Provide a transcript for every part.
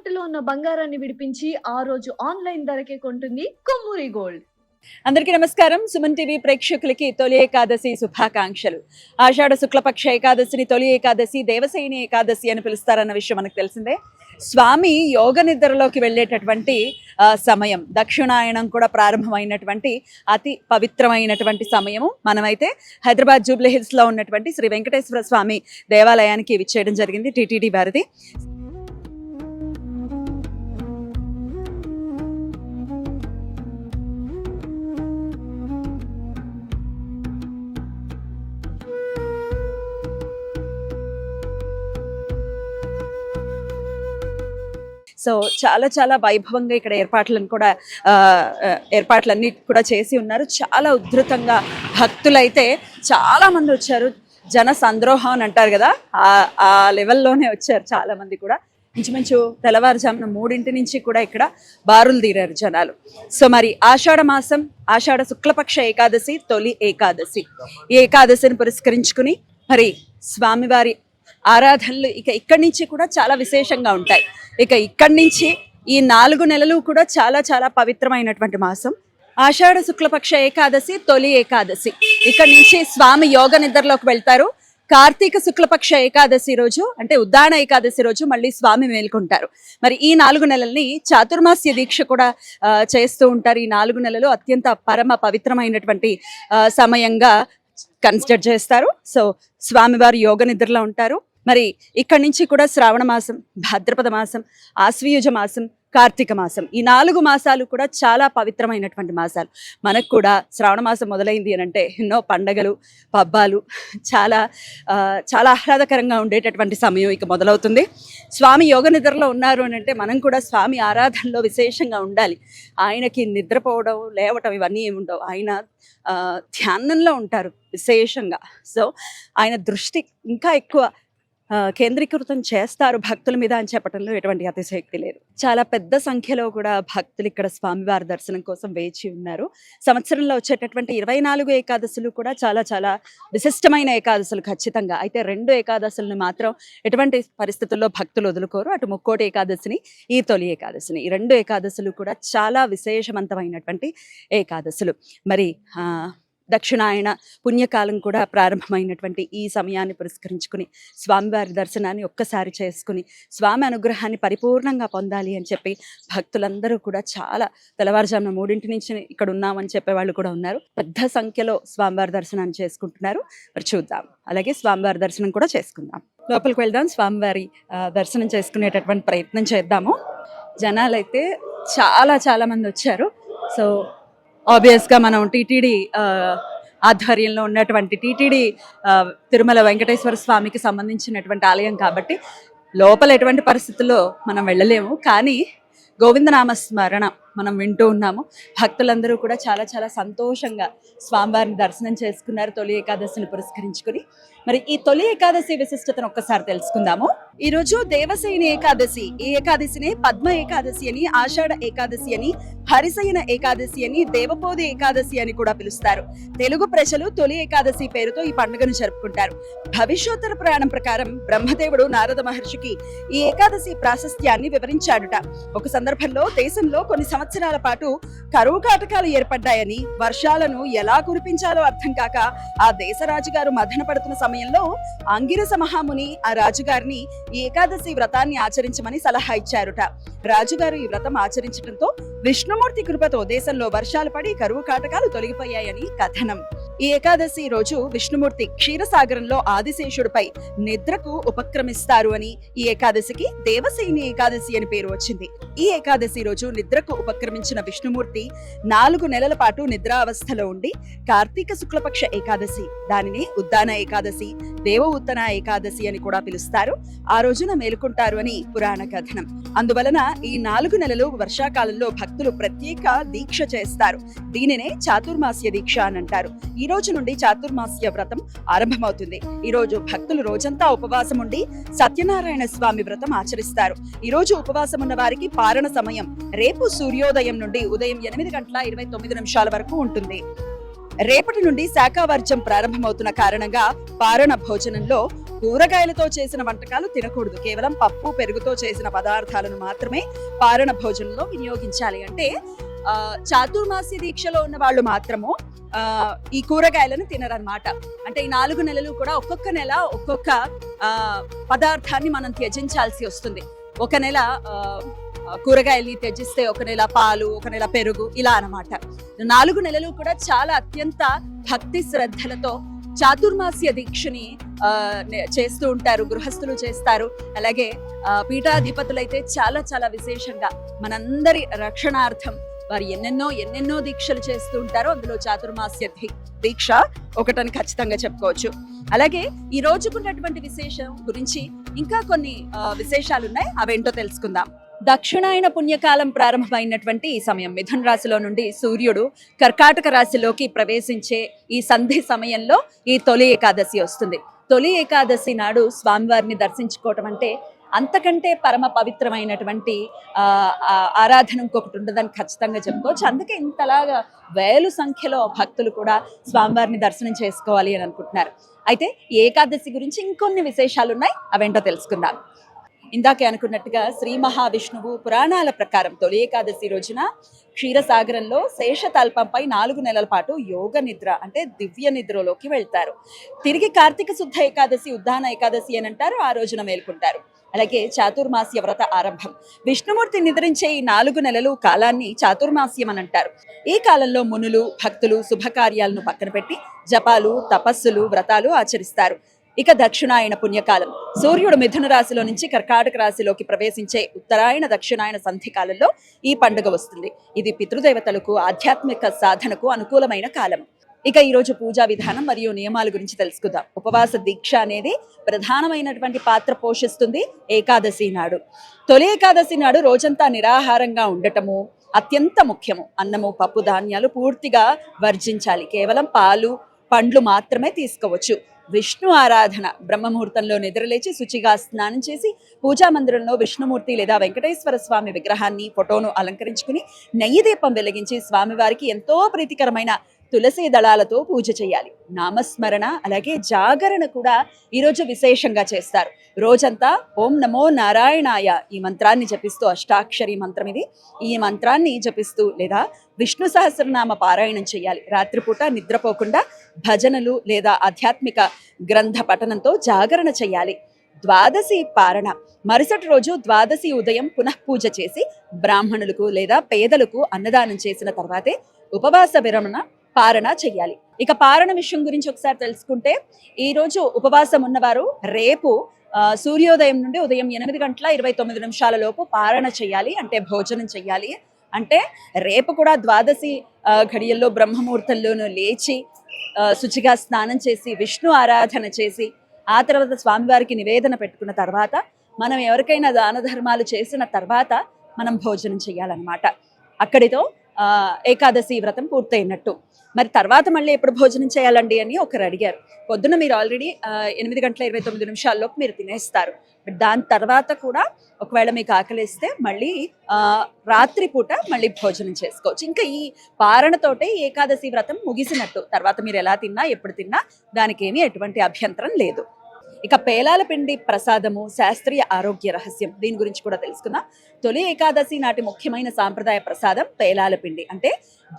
తాకట్టులో ఉన్న బంగారాన్ని విడిపించి ఆ రోజు ఆన్లైన్ ధరకే కొంటుంది కొమ్మూరి గోల్డ్. అందరికీ నమస్కారం. సుమన్ టీవీ ప్రేక్షకులకి తొలి ఏకాదశి శుభాకాంక్షలు. ఆషాఢ శుక్లపక్ష ఏకాదశిని తొలి ఏకాదశి, దేవసైని ఏకాదశి అని పిలుస్తారన్న విషయం మనకు తెలిసిందే. స్వామి యోగ నిద్రలోకి వెళ్ళేటటువంటి సమయం, దక్షిణాయనం కూడా ప్రారంభమైనటువంటి అతి పవిత్రమైనటువంటి సమయము. మనమైతే హైదరాబాద్ జూబ్లీ హిల్స్ లో ఉన్నటువంటి శ్రీ వెంకటేశ్వర స్వామి దేవాలయానికి విచ్చేయడం జరిగింది, టీటీడీ వారిది. సో చాలా చాలా వైభవంగా ఇక్కడ ఏర్పాట్లన్నీ కూడా చేసి ఉన్నారు. చాలా ఉధృతంగా భక్తులైతే చాలా మంది వచ్చారు. జన సంద్రోహం అని అంటారు కదా, ఆ లెవెల్లోనే వచ్చారు చాలా మంది కూడా. ఇంచుమించు తెల్లవారుజామున 3 నుంచి కూడా ఇక్కడ బారులు తీరారు జనాలు. సో మరి ఆషాఢ శుక్లపక్ష ఏకాదశి తొలి ఏకాదశి, ఈ ఏకాదశిని పురస్కరించుకుని మరి స్వామివారి ఆరాధనలు ఇక్కడి నుంచి కూడా చాలా విశేషంగా ఉంటాయి. ఇక్కడి నుంచి ఈ 4 నెలలు కూడా చాలా చాలా పవిత్రమైనటువంటి మాసం. ఆషాఢ శుక్లపక్ష ఏకాదశి తొలి ఏకాదశి, ఇక్కడి నుంచి స్వామి యోగ నిద్రలోకి వెళ్తారు. కార్తీక శుక్లపక్ష ఏకాదశి రోజు అంటే ఉద్దాన ఏకాదశి రోజు మళ్ళీ స్వామి మేల్కొంటారు. మరి ఈ 4 నెలల్ని చాతుర్మాస్య దీక్ష కూడా చేస్తూ ఉంటారు. ఈ 4 నెలలు అత్యంత పరమ పవిత్రమైనటువంటి సమయంగా కన్సిడర్ చేస్తారు. సో స్వామివారు యోగ నిద్రలో ఉంటారు. మరి ఇక్కడి నుంచి కూడా శ్రావణ మాసం, భాద్రపద మాసం, ఆశ్వయుజ మాసం, కార్తీక మాసం, ఈ 4 మాసాలు కూడా చాలా పవిత్రమైనటువంటి మాసాలు. మనకు కూడా శ్రావణ మాసం మొదలైంది అని అంటే ఎన్నో పండగలు, పబ్బాలు, చాలా చాలా ఆహ్లాదకరంగా ఉండేటటువంటి సమయం ఇక మొదలవుతుంది. స్వామి యోగ నిద్రలో ఉన్నారు అని అంటే మనం కూడా స్వామి ఆరాధనలో విశేషంగా ఉండాలి. ఆయనకి నిద్రపోవడం, లేవటం ఇవన్నీ ఏమి ఉండవు. ఆయన ధ్యానంలో ఉంటారు విశేషంగా. సో ఆయన దృష్టి ఇంకా ఎక్కువ కేంద్రీకృతం చేస్తారు భక్తుల మీద అని చెప్పడంలో ఎటువంటి అతిశయోక్తి లేదు. చాలా పెద్ద సంఖ్యలో కూడా భక్తులు ఇక్కడ స్వామివారి దర్శనం కోసం వేచి ఉన్నారు. సంవత్సరంలో వచ్చేటటువంటి 24 ఏకాదశులు కూడా చాలా చాలా విశిష్టమైన ఏకాదశులు ఖచ్చితంగా. అయితే 2 ఏకాదశులను మాత్రం ఎటువంటి పరిస్థితుల్లో భక్తులు వదులుకోరు. అటు ముక్కోటి ఏకాదశిని, ఈ తొలి ఏకాదశిని, ఈ 2 ఏకాదశులు కూడా చాలా విశేషవంతమైనటువంటి ఏకాదశులు. మరి దక్షిణాయన పుణ్యకాలం కూడా ప్రారంభమైనటువంటి ఈ సమయాన్ని పురస్కరించుకుని స్వామివారి దర్శనాన్ని ఒక్కసారి చేసుకుని స్వామి అనుగ్రహాన్ని పరిపూర్ణంగా పొందాలి అని చెప్పి భక్తులందరూ కూడా చాలా తెల్లవారుజామున 3 నుంచి ఇక్కడ ఉన్నామని చెప్పేవాళ్ళు కూడా ఉన్నారు. పెద్ద సంఖ్యలో స్వామివారి దర్శనాన్ని చేసుకుంటున్నారు. మరి చూద్దాం, అలాగే స్వామివారి దర్శనం కూడా చేసుకుందాం. లోపలికి వెళ్దాం, స్వామివారి దర్శనం చేసుకునేటటువంటి ప్రయత్నం చేద్దాము. జనాలైతే చాలా చాలా మంది వచ్చారు. సో ఆబ్వియస్గా మనం టీటీడీ ఆధ్వర్యంలో ఉన్నటువంటి టీటీడీ తిరుమల వెంకటేశ్వర స్వామికి సంబంధించినటువంటి ఆలయం కాబట్టి లోపల ఎటువంటి పరిస్థితుల్లో మనం వెళ్ళలేము. కానీ గోవిందనామ స్మరణ మనం వింటూ ఉన్నాము. భక్తులందరూ కూడా చాలా చాలా సంతోషంగా స్వామివారిని దర్శనం చేసుకున్నారు తొలి ఏకాదశిని పురస్కరించుకుని. మరి ఈ తొలి ఏకాదశి విశిష్టతను ఒక్కసారి తెలుసుకుందాము. ఈరోజు దేవసైని ఏకాదశి, ఈ ఏకాదశిని పద్మ ఏకాదశి అని, ఆషాఢ ఏకాదశి అని, హరిశయన ఏకాదశి అని, దేవపోది ఏకాదశి అని కూడా పిలుస్తారు. తెలుగు ప్రజలు తొలి ఏకాదశి పేరుతో ఈ పండుగను జరుపుకుంటారు. భవిష్యోత్తర పురాణం ప్రకారం బ్రహ్మదేవుడు నారద మహర్షికి ఈ ఏకాదశి ప్రాశస్త్యాన్ని వివరించాడుట. ఒక సందర్భంలో దేశంలో కొన్ని సంవత్సరాల పాటు కరువు కాటకాలు ఏర్పడ్డాయని, వర్షాలను ఎలా కురిపించాలో అర్థం కాక ఆ దేశ రాజుగారు మదన పడుతున్న సమయంలో అంగిరస మహాముని ఆ రాజుగారిని ఈ ఏకాదశి వ్రతాన్ని ఆచరించమని సలహా ఇచ్చారుట. రాజుగారు ఈ వ్రతం ఆచరించడంతో విష్ణుమూర్తి కృపతో దేశంలో వర్షాలు పడి కరువు కాటకాలు తొలగిపోయాయని కథనం. ఈ ఏకాదశి రోజు విష్ణుమూర్తి క్షీరసాగరంలో ఆదిశేషుడిపై నిద్రకు ఉపక్రమిస్తారు అని ఈ ఏకాదశికి దేవసేని ఏకాదశి అని పేరు వచ్చింది. ఈ ఏకాదశి రోజు నిద్రకు ఉపక్రమించిన విష్ణుమూర్తి 4 నెలల పాటు నిద్రావస్థలో ఉండి కార్తీక శుక్లపక్ష ఏకాదశి, దానిని ఉద్దాన ఏకాదశి, దేవ ఉత్తన ఏకాదశి అని కూడా పిలుస్తారు. ఆ రోజున మేలుకుంటారు అని పురాణ కథనం. అందువలన ఈ 4 నెలలు వర్షాకాలంలో భక్తులు ప్రత్యేక దీక్ష చేస్తారు. దీనినే చాతుర్మాస్య దీక్ష అని అంటారు. ఈ రోజు నుండి చాతుర్మాస్య వ్రతం ఆరంభమవుతుంది. ఈ రోజు భక్తులు రోజంతా ఉపవాసం ఉండి సత్యనారాయణ స్వామి వ్రతం ఆచరిస్తారు. ఈ రోజు ఉపవాసం ఉన్న వారికి పారణ సమయం రేపు సూర్యోదయం నుండి ఉదయం 8:29 వరకు ఉంటుంది. రేపటి నుండి శాఖావర్జం ప్రారంభమవుతున్న కారణంగా పారణ భోజనంలో కూరగాయలతో చేసిన వంటకాలు తినకూడదు. కేవలం పప్పు పెరుగుతో చేసిన పదార్థాలను మాత్రమే పారణ భోజనంలో వినియోగించాలి. అంటే చాతుర్మాస్య దీక్షలో ఉన్న వాళ్ళు మాత్రము ఈ కూరగాయలను తినరన్నమాట. అంటే ఈ 4 నెలలు కూడా ఒక్కొక్క నెల ఒక్కొక్క పదార్థాన్ని మనం త్యజించాల్సి వస్తుంది. ఒక నెల కూరగాయల్ని త్యజిస్తే ఒక నెల పాలు, ఒక నెల పెరుగు, ఇలా అన్నమాట. 4 నెలలు కూడా చాలా అత్యంత భక్తి శ్రద్ధలతో చాతుర్మాస్య దీక్షని చేస్తూ ఉంటారు, గృహస్థులు చేస్తారు. అలాగే పీఠాధిపతులైతే చాలా చాలా విశేషంగా మనందరి రక్షణార్థం వారు ఎన్నెన్నో దీక్షలు చేస్తూ ఉంటారు. అందులో చాతుర్మాస్య దీక్ష ఒకటని ఖచ్చితంగా చెప్పుకోవచ్చు. అలాగే ఈ రోజుకున్నటువంటి విశేషం గురించి ఇంకా కొన్ని విశేషాలు ఉన్నాయి, అవేంటో తెలుసుకుందాం. దక్షిణాయన పుణ్యకాలం ప్రారంభమైనటువంటి ఈ సమయం, మిథున రాశిలో నుండి సూర్యుడు కర్కాటక రాశిలోకి ప్రవేశించే ఈ సంధి సమయంలో ఈ తొలి ఏకాదశి వస్తుంది. తొలి ఏకాదశి నాడు స్వామివారిని దర్శించుకోవటం అంటే అంతకంటే పరమ పవిత్రమైనటువంటి ఆరాధన ఇంకొకటి ఉండదని ఖచ్చితంగా చెప్పుకోవచ్చు. అందుకే ఇంతలాగా వేల సంఖ్యలో భక్తులు కూడా స్వామివారిని దర్శనం చేసుకోవాలి అని అనుకుంటున్నారు. అయితే ఈ ఏకాదశి గురించి ఇంకొన్ని విశేషాలు ఉన్నాయి, అవేంటో తెలుసుకుందాం. ఇందాకే అనుకున్నట్టుగా శ్రీ మహావిష్ణువు పురాణాల ప్రకారం తొలి ఏకాదశి రోజున క్షీరసాగరంలో శేషతల్పంపై 4 నెలల పాటు యోగ నిద్ర అంటే దివ్య నిద్రలోకి వెళ్తారు. తిరిగి కార్తీక శుద్ధ ఏకాదశి ఉద్దాన ఏకాదశి అని అంటారు, ఆ రోజున మేల్కొంటారు. అలాగే చాతుర్మాస్య వ్రత ఆరంభం. విష్ణుమూర్తి నిద్రించే ఈ 4 నెలలు కాలాన్ని చాతుర్మాస్యం అని అంటారు. ఈ కాలంలో మునులు భక్తులు శుభకార్యాలను పక్కన పెట్టి జపాలు, తపస్సులు, వ్రతాలు ఆచరిస్తారు. ఇక దక్షిణాయన పుణ్యకాలం. సూర్యుడు మిథున రాశిలో నుంచి కర్కాటక రాశిలోకి ప్రవేశించే ఉత్తరాయణ దక్షిణాయన సంధి కాలంలో ఈ పండుగ వస్తుంది. ఇది పితృదేవతలకు ఆధ్యాత్మిక సాధనకు అనుకూలమైన కాలం. ఇక ఈరోజు పూజా విధానం మరియు నియమాల గురించి తెలుసుకుందాం. ఉపవాస దీక్ష అనేది ప్రధానమైనటువంటి పాత్ర పోషిస్తుంది ఏకాదశి నాడు. తొలి ఏకాదశి నాడు రోజంతా నిరాహారంగా ఉండటము అత్యంత ముఖ్యము. అన్నము, పప్పు, ధాన్యాలు పూర్తిగా వర్జించాలి. కేవలం పాలు, పండ్లు మాత్రమే తీసుకోవచ్చు. విష్ణు ఆరాధన. బ్రహ్మముహూర్తంలో నిద్రలేచి శుచిగా స్నానం చేసి పూజా మందిరంలో విష్ణుమూర్తి లేదా వెంకటేశ్వర స్వామి విగ్రహాన్ని, ఫోటోను అలంకరించుకుని నెయ్యి దీపం వెలిగించి స్వామివారికి ఎంతో ప్రీతికరమైన తులసి దళాలతో పూజ చేయాలి. నామస్మరణ అలాగే జాగరణ కూడా ఈరోజు విశేషంగా చేస్తారు. రోజంతా ఓం నమో నారాయణాయ ఈ మంత్రాన్ని జపిస్తూ, అష్టాక్షరి మంత్రం ఇది, ఈ మంత్రాన్ని జపిస్తూ లేదా విష్ణు సహస్రనామ పారాయణం చేయాలి. రాత్రిపూట నిద్రపోకుండా భజనలు లేదా ఆధ్యాత్మిక గ్రంథ పఠనంతో జాగరణ చేయాలి. ద్వాదశి పారణ. మరుసటి రోజు ద్వాదశి ఉదయం పునఃపూజ చేసి బ్రాహ్మణులకు లేదా పేదలకు అన్నదానం చేసిన తర్వాతే ఉపవాస విరమణ పారణ చెయ్యాలి. ఇక పారణ విషయం గురించి ఒకసారి తెలుసుకుంటే, ఈ రోజు ఉపవాసం ఉన్నవారు రేపు సూర్యోదయం నుండి ఉదయం 8:29 లోపు పారణ చెయ్యాలి, అంటే భోజనం చెయ్యాలి. అంటే రేపు కూడా ద్వాదశి ఘడియల్లో బ్రహ్మముహూర్తంలోనూ లేచి శుచిగా స్నానం చేసి విష్ణు ఆరాధన చేసి ఆ తర్వాత స్వామివారికి నివేదన పెట్టుకున్న తర్వాత మనం ఎవరికైనా దాన ధర్మాలు చేసిన తర్వాత మనం భోజనం చేయాలన్నమాట. అక్కడితో ఏకాదశి వ్రతం పూర్తయినట్టు. మరి తర్వాత మళ్ళీ ఎప్పుడు భోజనం చేయాలండి అని ఒకరు అడిగారు. పొద్దున మీరు ఆల్రెడీ 8:29 మీరు తినేస్తారు. బట్ దాని తర్వాత కూడా ఒకవేళ మీకు ఆకలిస్తే మళ్ళీ రాత్రిపూట మళ్ళీ భోజనం చేసుకోవచ్చు. ఇంకా ఈ పారణతోటే ఏకాదశి వ్రతం ముగిసినట్టు. తర్వాత మీరు ఎలా తిన్నా ఎప్పుడు తిన్నా దానికి ఏమీ ఎటువంటి అభ్యంతరం లేదు. ఇక పేలాల పిండి ప్రసాదము శాస్త్రీయ ఆరోగ్య రహస్యం, దీని గురించి కూడా తెలుసుకుందాం. తొలి ఏకాదశి నాటి ముఖ్యమైన సాంప్రదాయ ప్రసాదం పేలాల పిండి. అంటే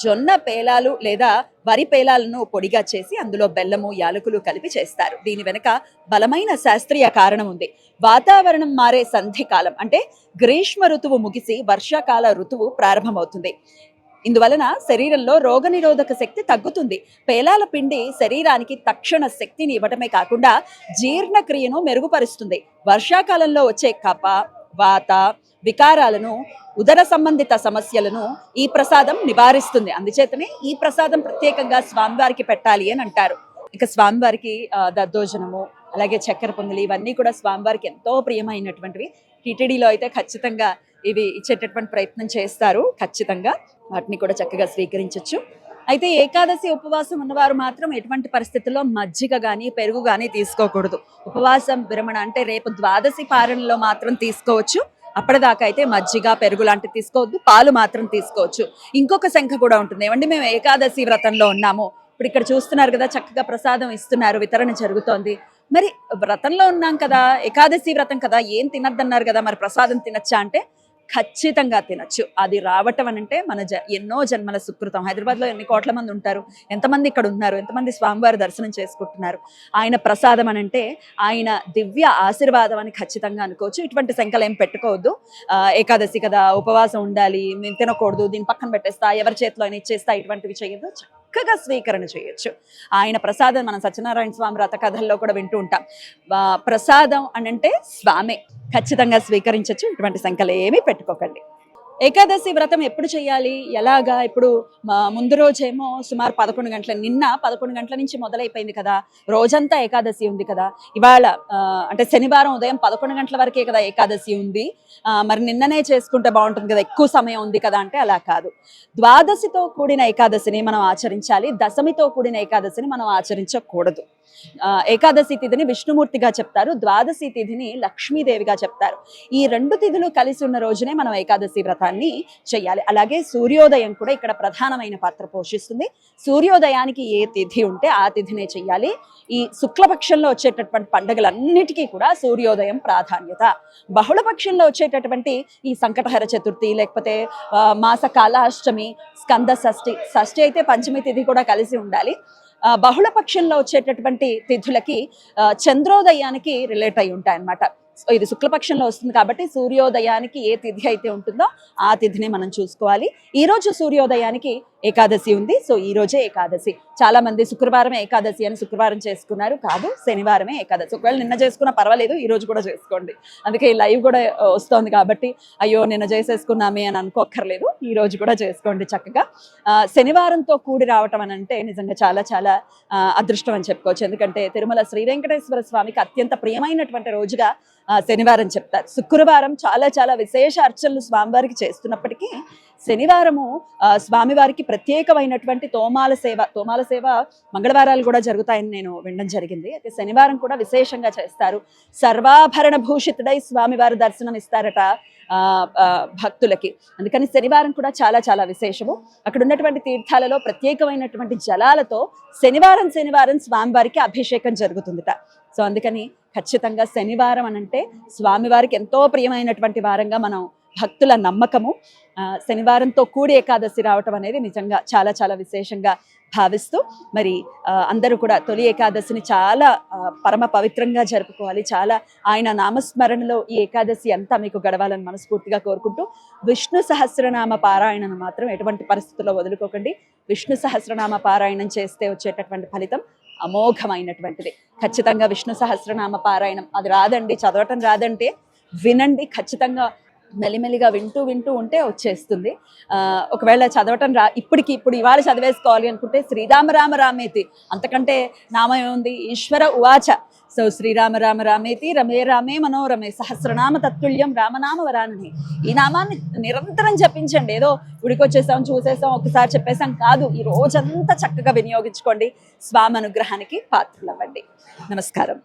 జొన్న పేలాలు లేదా వరి పేలాలను పొడిగా చేసి అందులో బెల్లము, యాలకులు కలిపి చేస్తారు. దీని వెనుక బలమైన శాస్త్రీయ కారణం ఉంది. వాతావరణం మారే సంధి కాలం, అంటే గ్రీష్మ ఋతువు ముగిసి వర్షాకాల ఋతువు ప్రారంభమవుతుంది. ఇందువలన శరీరంలో రోగనిరోధక శక్తి తగ్గుతుంది. పేలాల పిండి శరీరానికి తక్షణ శక్తిని ఇవ్వటమే కాకుండా జీర్ణక్రియను మెరుగుపరుస్తుంది. వర్షాకాలంలో వచ్చే కఫ, వాత వికారాలను, ఉదర సంబంధిత సమస్యలను ఈ ప్రసాదం నివారిస్తుంది. అందుచేతనే ఈ ప్రసాదం ప్రత్యేకంగా స్వామివారికి పెట్టాలి అని అంటారు. ఇక స్వామివారికి దద్దోజనము అలాగే చక్కెర పొంగలి ఇవన్నీ కూడా స్వామివారికి ఎంతో ప్రియమైనటువంటివి. టిటిడిలో అయితే ఖచ్చితంగా ఇవి ఇచ్చేటటువంటి ప్రయత్నం చేస్తారు. ఖచ్చితంగా వాటిని కూడా చక్కగా స్వీకరించవచ్చు. అయితే ఏకాదశి ఉపవాసం ఉన్నవారు మాత్రం ఎటువంటి పరిస్థితుల్లో మజ్జిగ కానీ పెరుగు కానీ తీసుకోకూడదు. ఉపవాసం విరమణ అంటే రేపు ద్వాదశి పారణలో మాత్రం తీసుకోవచ్చు. అప్పటిదాకా అయితే మజ్జిగ పెరుగు లాంటివి తీసుకోవద్దు, పాలు మాత్రం తీసుకోవచ్చు. ఇంకొక సంఖ్య కూడా ఉంటుంది. ఏమండి మేము ఏకాదశి వ్రతంలో ఉన్నాము, ఇప్పుడు ఇక్కడ చూస్తున్నారు కదా చక్కగా ప్రసాదం ఇస్తున్నారు, వితరణ జరుగుతోంది, మరి వ్రతంలో ఉన్నాం కదా, ఏకాదశి వ్రతం కదా, ఏం తినద్దన్నారు కదా, మరి ప్రసాదం తినచ్చా అంటే ఖచ్చితంగా తినచ్చు. అది రావటం అనంటే మన ఎన్నో జన్మల సుకృతం. హైదరాబాద్లో ఎన్ని కోట్ల మంది ఉంటారు, ఎంతమంది ఇక్కడ ఉన్నారు, ఎంతమంది స్వామివారి దర్శనం చేసుకుంటున్నారు. ఆయన ప్రసాదం అనంటే ఆయన దివ్య ఆశీర్వాదం అని ఖచ్చితంగా అనుకోవచ్చు. ఇటువంటి శంకలు ఏం పెట్టుకోవద్దు. ఏకాదశి కదా, ఉపవాసం ఉండాలి, నేను తినకూడదు, దీని పక్కన పెట్టేస్తా, ఎవరి చేతిలో అయినా ఇచ్చేస్తా, ఇటువంటివి చేయొద్దు. చక్కగా స్వీకరణ చేయొచ్చు. ఆయన ప్రసాదం మనం సత్యనారాయణ స్వామి వ్రత కథల్లో కూడా వింటూ ఉంటాం. ప్రసాదం అనంటే స్వామే, ఖచ్చితంగా స్వీకరించవచ్చు. ఇటువంటి సంకలు ఏమీ పెట్టుకోకండి. ఏకాదశి వ్రతం ఎప్పుడు చేయాలి, ఎలాగా? ఇప్పుడు ముందు రోజేమో సుమారు 11 గంటల, నిన్న 11 గంటల నుంచి మొదలైపోయింది కదా, రోజంతా ఏకాదశి ఉంది కదా. ఇవాళ అంటే శనివారం ఉదయం 11 గంటల వరకే కదా ఏకాదశి ఉంది, మరి నిన్ననే చేసుకుంటే బాగుంటుంది కదా, ఎక్కువ సమయం ఉంది కదా అంటే అలా కాదు. ద్వాదశితో కూడిన ఏకాదశిని మనం ఆచరించాలి, దశమితో కూడిన ఏకాదశిని మనం ఆచరించకూడదు. ఏకాదశి తిథిని విష్ణుమూర్తిగా చెప్తారు, ద్వాదశి తిథిని లక్ష్మీదేవిగా చెప్తారు. ఈ 2 తిథులు కలిసి ఉన్న రోజునే మనం ఏకాదశి వ్రతాన్ని చెయ్యాలి. అలాగే సూర్యోదయం కూడా ఇక్కడ ప్రధానమైన పాత్ర పోషిస్తుంది. సూర్యోదయానికి ఏ తిథి ఉంటే ఆ తిథినే చెయ్యాలి. ఈ శుక్లపక్షంలో వచ్చేటటువంటి పండుగలన్నిటికీ కూడా సూర్యోదయం ప్రాధాన్యత. బహుళపక్షంలో వచ్చేటటువంటి ఈ సంకటహర చతుర్థి, లేకపోతే మాసకాల అష్టమి, స్కంద షష్ఠి, షష్ఠి అయితే పంచమి తిథి కూడా కలిసి ఉండాలి. బహుళ పక్షంలో వచ్చేటటువంటి తిథులకి చంద్రోదయానికి రిలేట్ అయి ఉంటాయి అన్నమాట. ఇది శుక్లపక్షంలో వస్తుంది కాబట్టి సూర్యోదయానికి ఏ తిథి అయితే ఉంటుందో ఆ తిథిని మనం చూసుకోవాలి. ఈ రోజు సూర్యోదయానికి ఏకాదశి ఉంది, సో ఈ రోజే ఏకాదశి. చాలా మంది శుక్రవారమే ఏకాదశి అని శుక్రవారం చేసుకున్నారు, కాదు, శనివారమే ఏకాదశి. ఒకవేళ నిన్న చేసుకున్నా పర్వాలేదు, ఈ రోజు కూడా చేసుకోండి. అందుకే ఈ లైవ్ కూడా వస్తోంది కాబట్టి అయ్యో నిన్న చేసేసుకున్నామే అని అనుకోక్కర్లేదు, ఈ రోజు కూడా చేసుకోండి చక్కగా. శనివారంతో కూడి రావటం అని అంటే నిజంగా చాలా చాలా అదృష్టం అని చెప్పుకోవచ్చు. ఎందుకంటే తిరుమల శ్రీ వెంకటేశ్వర స్వామికి అత్యంత ప్రియమైనటువంటి రోజుగా శనివారం చెప్తారు. శుక్రవారం చాలా చాలా విశేష అర్చనలు స్వామివారికి చేస్తున్నప్పటికీ శనివారము స్వామివారికి ప్రత్యేకమైనటువంటి తోమాల సేవ మంగళవారాలు కూడా జరుగుతాయని నేను వినడం జరిగింది. అయితే శనివారం కూడా విశేషంగా చేస్తారు. సర్వాభరణ భూషితుడై స్వామివారి దర్శనం ఇస్తారట భక్తులకి. అందుకని శనివారం కూడా చాలా చాలా విశేషము. అక్కడ ఉన్నటువంటి తీర్థాలలో ప్రత్యేకమైనటువంటి జలాలతో శనివారం స్వామివారికి అభిషేకం జరుగుతుందిట. సో అందుకని ఖచ్చితంగా శనివారం అనంటే స్వామివారికి ఎంతో ప్రియమైనటువంటి వారంగా మనం భక్తుల నమ్మకము. శనివారంతో కూడి ఏకాదశి రావటం అనేది నిజంగా చాలా చాలా విశేషంగా భావిస్తూ మరి అందరూ కూడా తొలి ఏకాదశిని చాలా పరమ పవిత్రంగా జరుపుకోవాలి. చాలా ఆయన నామస్మరణలో ఈ ఏకాదశి అంతా మీకు గడవాలని మనస్ఫూర్తిగా కోరుకుంటూ విష్ణు సహస్రనామ పారాయణను మాత్రం ఎటువంటి పరిస్థితుల్లో వదులుకోకండి. విష్ణు సహస్రనామ పారాయణం చేస్తే వచ్చేటటువంటి ఫలితం అమోఘమైనటువంటిది. ఖచ్చితంగా విష్ణు సహస్రనామ పారాయణం అది రాదండి, చదవటం రాదంటే వినండి. ఖచ్చితంగా మెల్లిమెల్లిగా వింటూ ఉంటే వచ్చేస్తుంది. ఒకవేళ చదవటం ఇప్పుడు ఇవాళ చదివేసుకోవాలి అనుకుంటే శ్రీరామ రామ రామేతి, అంతకంటే నామం ఏముంది, ఈశ్వర ఉవాచ. సో శ్రీరామ రామ రామేతి రమే రామే మనోరమే సహస్రనామ తత్తుల్యం రామనామ వరానని. ఈ నామాన్ని నిరంతరం జపించండి. ఏదో గుడికి వచ్చేసాం, చూసేసాం, ఒకసారి చెప్పేసాం కాదు, ఈ రోజంతా చక్కగా వినియోగించుకోండి. స్వామి అనుగ్రహానికి పాత్రలవ్వండి. నమస్కారం.